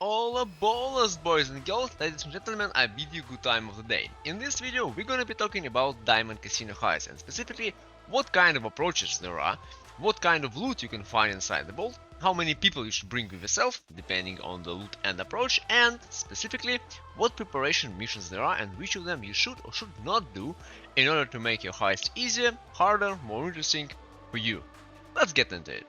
Hola ballers, boys and girls, ladies and gentlemen, I bid you good time of the day. In this video we're gonna be talking about Diamond Casino Heist and specifically what kind of approaches there are, what kind of loot you can find inside the vault, how many people you should bring with yourself depending on the loot and approach, and specifically what preparation missions there are and which of them you should or should not do in order to make your heist easier, harder, more interesting for you. Let's get into it.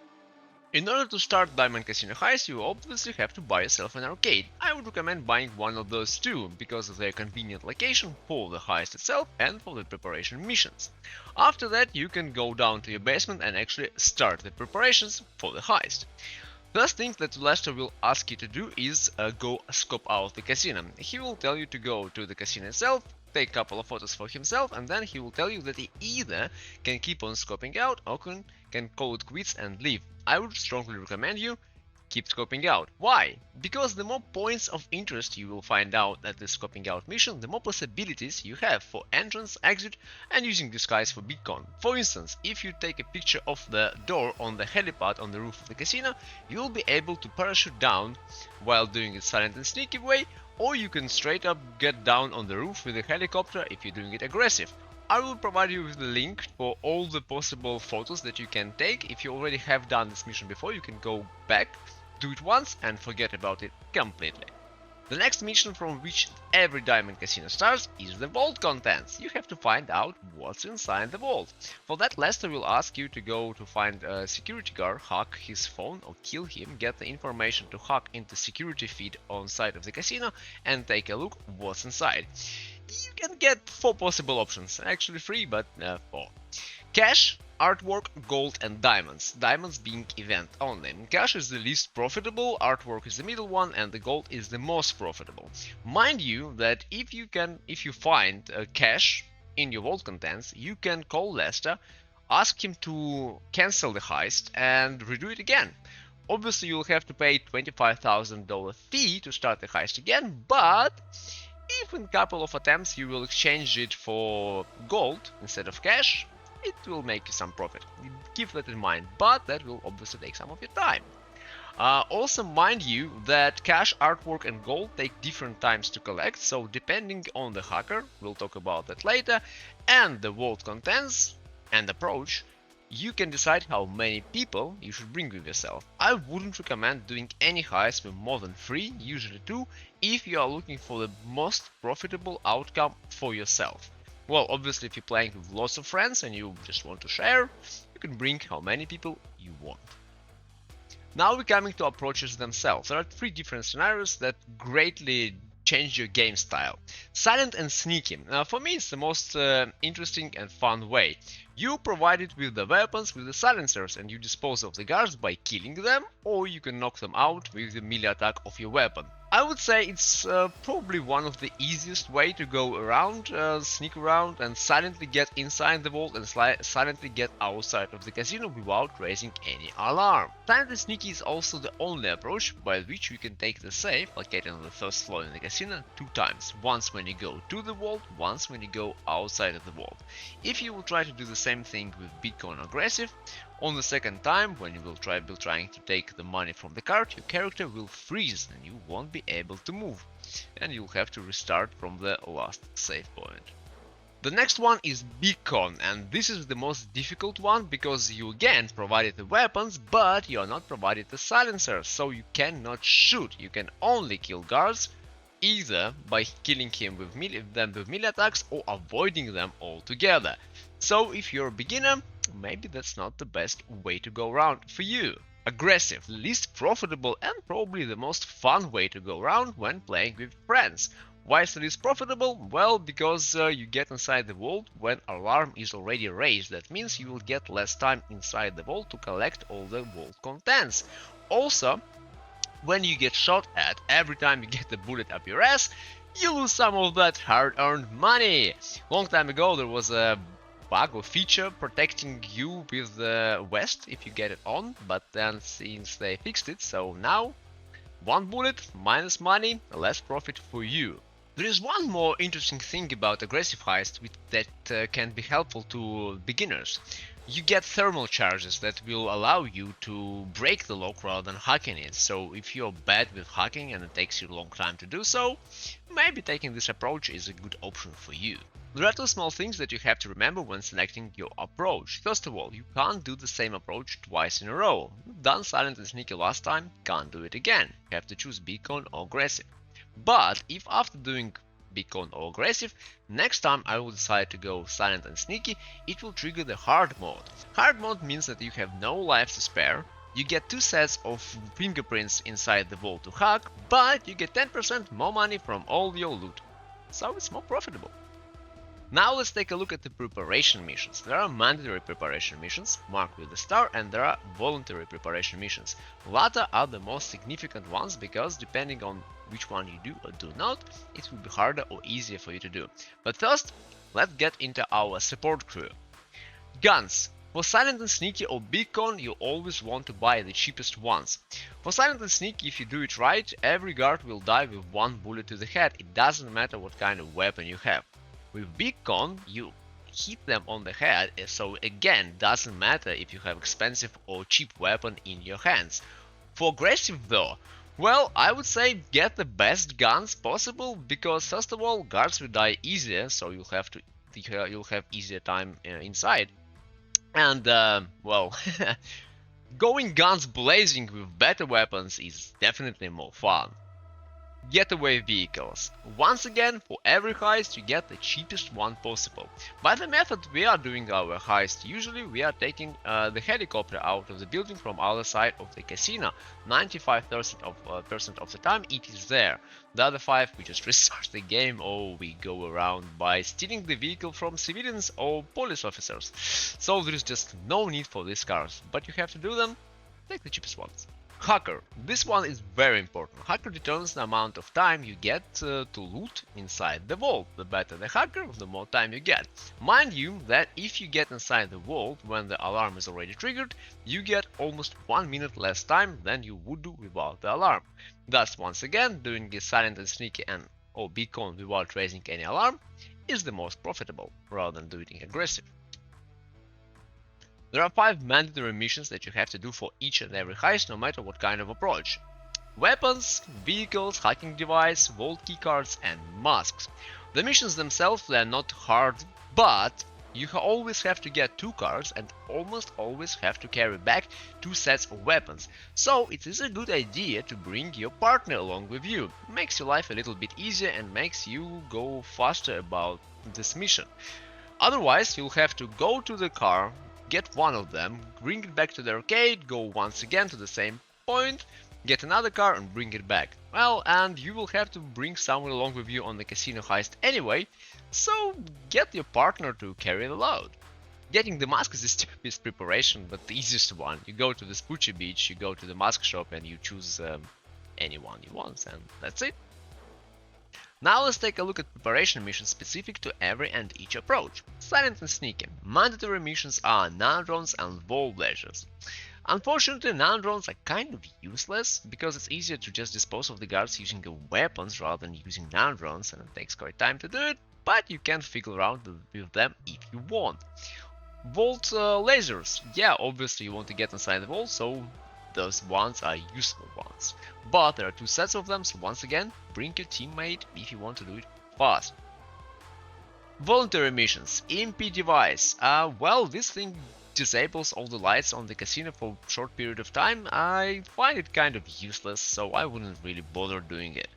In order to start Diamond Casino Heist, you obviously have to buy yourself an arcade. I would recommend buying one of those two, because of their convenient location for the heist itself and for the preparation missions. After that, you can go down to your basement and actually start the preparations for the heist. First thing that Lester will ask you to do is go scope out the casino. He will tell you to go to the casino itself, take a couple of photos for himself, and then he will tell you that he either can keep on scoping out or can call it quits and leave. I would strongly recommend you keep scoping out. Why? Because the more points of interest you will find out at the scoping out mission, the more possibilities you have for entrance, exit, and using disguise for beacon. For instance, if you take a picture of the door on the helipad on the roof of the casino, you will be able to parachute down while doing it silent and sneaky way, or you can straight up get down on the roof with a helicopter if you're doing it aggressive. I will provide you with the link for all the possible photos that you can take. If you already have done this mission before, you can go back, do it once and forget about it completely. The next mission from which every Diamond Casino starts is the vault contents. You have to find out what's inside the vault. For that, Lester will ask you to go to find a security guard, hack his phone or kill him, get the information to hack into security feed on site of the casino and take a look what's inside. You can get 4 possible options, actually 3, but 4. Cash, artwork, gold and diamonds. Diamonds being event only. Cash is the least profitable, artwork is the middle one, and the gold is the most profitable. Mind you that if you find cash in your vault contents, you can call Lester, ask him to cancel the heist and redo it again. Obviously you'll have to pay $25,000 fee to start the heist again, but if in a couple of attempts you will exchange it for gold instead of cash, it will make you some profit. Keep that in mind, but that will obviously take some of your time. Also mind you that cash, artwork and gold take different times to collect, so depending on the hacker, we'll talk about that later, and the vault contents and approach, you can decide how many people you should bring with yourself. I wouldn't recommend doing any heist with more than 3, usually 2, if you are looking for the most profitable outcome for yourself. Well, obviously if you're playing with lots of friends and you just want to share, you can bring how many people you want. Now we're coming to approaches themselves. There are 3 different scenarios that greatly change your game style. Silent and sneaky. For me it's the most interesting and fun way. You provide it with the weapons with the silencers and you dispose of the guards by killing them, or you can knock them out with the melee attack of your weapon. I would say it's probably one of the easiest way to go around, sneak around and silently get inside the vault and silently get outside of the casino without raising any alarm. Silent and sneaky is also the only approach by which you can take the safe located on the first floor in the casino 2 times. Once when you go to the vault, once when you go outside of the vault. If you will try to do the same thing with beacon aggressive, on the second time, when you will try trying to take the money from the card, your character will freeze and you won't be able to move, and you'll have to restart from the last save point. The next one is beacon, and this is the most difficult one because you again provided the weapons, but you are not provided the silencer, so you cannot shoot. You can only kill guards either by killing him with melee attacks or avoiding them altogether. So if you're a beginner, maybe that's not the best way to go around for you. Aggressive, least profitable and probably the most fun way to go around when playing with friends. Why is it least profitable? Well, because you get inside the vault when alarm is already raised. That means you will get less time inside the vault to collect all the vault contents. Also, when you get shot at, every time you get a bullet up your ass, you lose some of that hard-earned money. Long time ago there was a bug or feature protecting you with the vest if you get it on, but then since they fixed it, so now 1 bullet minus money, less profit for you. There is one more interesting thing about aggressive heist that can be helpful to beginners. You get thermal charges that will allow you to break the lock rather than hacking it. So if you're bad with hacking and it takes you a long time to do so, maybe taking this approach is a good option for you. There are two small things that you have to remember when selecting your approach. First of all, you can't do the same approach twice in a row. You've done silent and sneaky last time, can't do it again. You have to choose beacon or aggressive. But if after doing beacon or aggressive, next time I will decide to go silent and sneaky, it will trigger the hard mode. Hard mode means that you have no life to spare, you get 2 sets of fingerprints inside the vault to hack, but you get 10% more money from all your loot. So it's more profitable. Now let's take a look at the preparation missions. There are mandatory preparation missions, marked with a star, and there are voluntary preparation missions. Latter are the most significant ones because depending on which one you do or do not, it will be harder or easier for you to do. But first, let's get into our support crew. Guns. For silent and sneaky or beacon, you always want to buy the cheapest ones. For silent and sneaky, if you do it right, every guard will die with 1 bullet to the head. It doesn't matter what kind of weapon you have. With beacon, you hit them on the head, so again, doesn't matter if you have expensive or cheap weapon in your hands. For aggressive though, well, I would say get the best guns possible, because first of all, guards will die easier, so you'll have easier time inside. And well, going guns blazing with better weapons is definitely more fun. Getaway vehicles. Once again, for every heist you get the cheapest one possible. By the method we are doing our heist, usually we are taking the helicopter out of the building from other side of the casino. 95% of the time it is there. The other 5 we just restart the game, or we go around by stealing the vehicle from civilians or police officers. So there is just no need for these cars, but you have to do them, take the cheapest ones. Hacker. This one is very important. Hacker determines the amount of time you get to loot inside the vault. The better the hacker, the more time you get. Mind you that if you get inside the vault when the alarm is already triggered, you get almost 1 minute less time than you would do without the alarm. Thus, once again, doing this silent and sneaky and or beacon without raising any alarm is the most profitable, rather than doing aggressive. There are 5 mandatory missions that you have to do for each and every heist, no matter what kind of approach. Weapons, vehicles, hacking device, vault keycards, and masks. The missions themselves, they are not hard, but you always have to get 2 cars and almost always have to carry back 2 sets of weapons. So it is a good idea to bring your partner along with you. It makes your life a little bit easier and makes you go faster about this mission. Otherwise, you'll have to go to the car, get one of them, bring it back to the arcade, go once again to the same point, get another car and bring it back. Well, and you will have to bring someone along with you on the casino heist anyway, so get your partner to carry the load. Getting the mask is the stupidest preparation, but the easiest one. You go to the Spoochie Beach, you go to the mask shop and you choose anyone you want, and that's it. Now let's take a look at preparation missions specific to every and each approach. Silent and sneaky. Mandatory missions are nano-drones and wall blazers. Unfortunately, nano-drones are kind of useless, because it's easier to just dispose of the guards using weapons rather than using nano-drones, and it takes quite time to do it, but you can fiddle around with them if you want. Vault lasers. Yeah, obviously you want to get inside the vault, so those ones are useful ones. But there are 2 sets of them, so once again, bring your teammate if you want to do it fast. Voluntary missions. EMP device. Well, this thing disables all the lights on the casino for a short period of time. I find it kind of useless, so I wouldn't really bother doing it.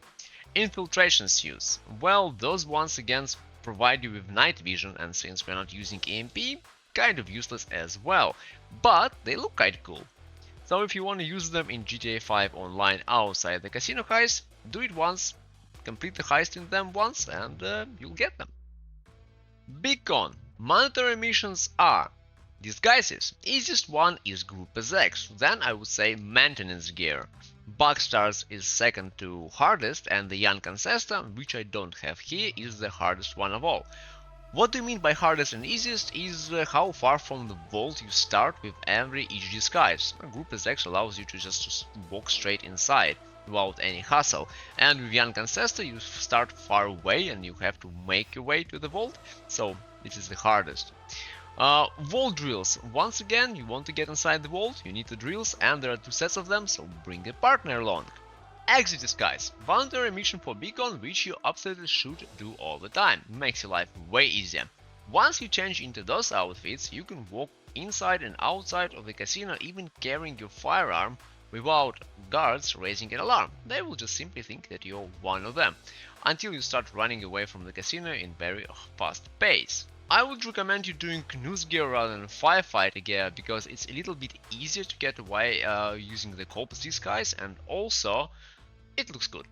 Infiltration suits. Well, those once again provide you with night vision, and since we're not using EMP, kind of useless as well. But they look kinda cool. So if you want to use them in GTA 5 online outside the casino heist, do it once, complete the heist in them once, and you'll get them. Beacon. Mandatory missions are disguises. Easiest one is Gruppe X, then I would say maintenance gear. Bugstars is second to hardest, and the young Ancestor, which I don't have here, is the hardest one of all. What do you mean by hardest and easiest is how far from the vault you start with each disguise. Gruppe X allows you to just walk straight inside. without any hassle. And with young Ancestor you start far away and you have to make your way to the vault, so this is the hardest. Vault drills. Once again, you want to get inside the vault, you need the drills, and there are 2 sets of them, so bring a partner along. Exit disguise. Voluntary mission for beacon, which you absolutely should do all the time. Makes your life way easier. Once you change into those outfits, you can walk inside and outside of the casino, even carrying your firearm without guards raising an alarm. They will just simply think that you're one of them, until you start running away from the casino in very fast pace. I would recommend you doing Knus gear rather than firefighter gear, because it's a little bit easier to get away using the corpse disguise, and also it looks good.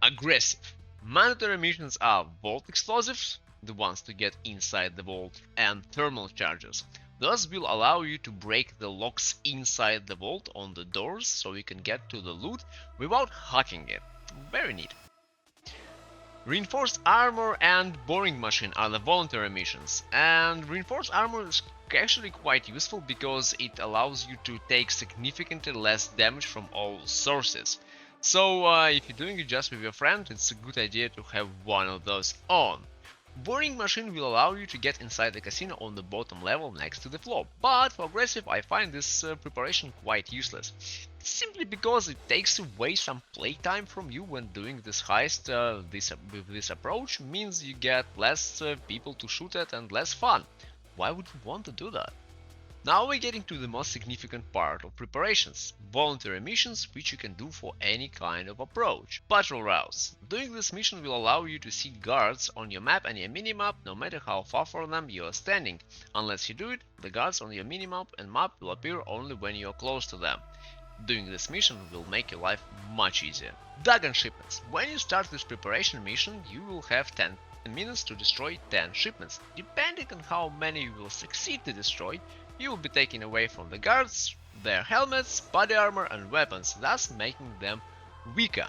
Aggressive. Mandatory missions are vault explosives, the ones to get inside the vault, and thermal charges. Those will allow you to break the locks inside the vault on the doors, so you can get to the loot without hacking it. Very neat. Reinforced armor and boring machine are the voluntary missions, and reinforced armor is actually quite useful because it allows you to take significantly less damage from all sources. So if you're doing it just with your friend, it's a good idea to have one of those on. Boring machine will allow you to get inside the casino on the bottom level next to the floor, but for aggressive I find this preparation quite useless. Simply because it takes away some playtime from you when doing this heist. With this approach means you get less people to shoot at and less fun. Why would you want to do that? Now we're getting to the most significant part of preparations, voluntary missions, which you can do for any kind of approach. Patrol routes. Doing this mission will allow you to see guards on your map and your minimap no matter how far from them you are standing. Unless you do it, the guards on your minimap and map will appear only when you are close to them. Doing this mission will make your life much easier. Dagon shipments. When you start this preparation mission, you will have 10 minutes to destroy 10 shipments. Depending on how many you will succeed to destroy, you will be taking away from the guards their helmets, body armor and weapons, thus making them weaker.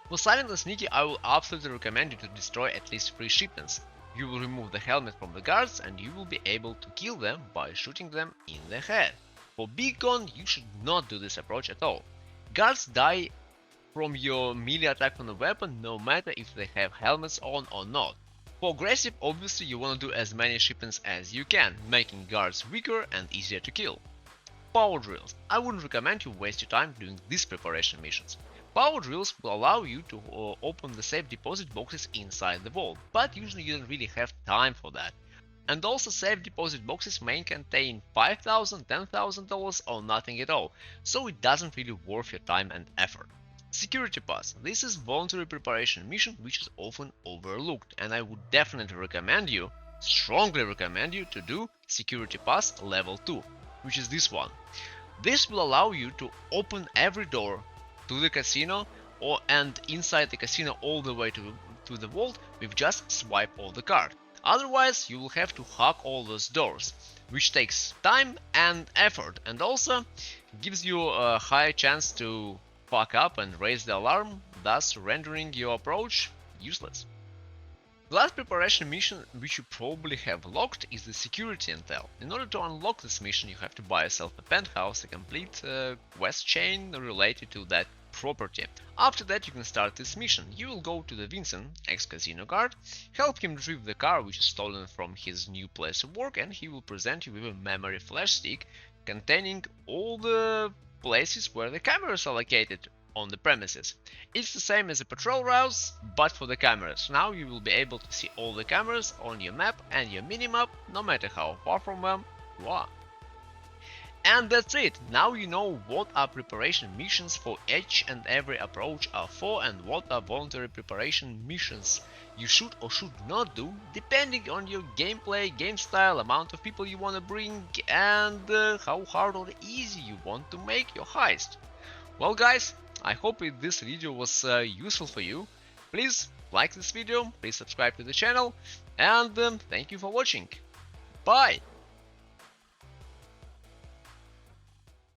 For silent and sneaky, I will absolutely recommend you to destroy at least 3 shipments. You will remove the helmet from the guards and you will be able to kill them by shooting them in the head. For beacon, you should not do this approach at all. Guards die from your melee attack on the weapon no matter if they have helmets on or not. For aggressive, obviously you want to do as many shipments as you can, making guards weaker and easier to kill. Power drills. I wouldn't recommend you waste your time doing these preparation missions. Power drills will allow you to open the safe deposit boxes inside the vault, but usually you don't really have time for that. And also safe deposit boxes may contain $5,000, $10,000 or nothing at all, so it doesn't really worth your time and effort. Security Pass. This is voluntary preparation mission which is often overlooked, and I would definitely recommend you, strongly recommend you to do Security Pass level 2, which is this one. This will allow you to open every door to the casino and inside the casino all the way to the vault with just swipe of the card. Otherwise you will have to hack all those doors, which takes time and effort and also gives you a high chance to fuck up and raise the alarm, thus rendering your approach useless. The last preparation mission which you probably have locked is the security intel. In order to unlock this mission you have to buy yourself a penthouse, a complete quest chain related to that property. After that you can start this mission. You will go to the Vincent, ex-casino guard, help him retrieve the car which is stolen from his new place of work, and he will present you with a memory flash stick containing all the places where the cameras are located on the premises. It's the same as a patrol routes, but for the cameras. Now you will be able to see all the cameras on your map and your minimap, no matter how far from them you are. And that's it. Now you know what are preparation missions for each and every approach are for, and what are voluntary preparation missions you should or should not do, depending on your gameplay, game style, amount of people you want to bring, and how hard or easy you want to make your heist. Well guys, I hope this video was useful for you. Please like this video, please subscribe to the channel, and thank you for watching. Bye!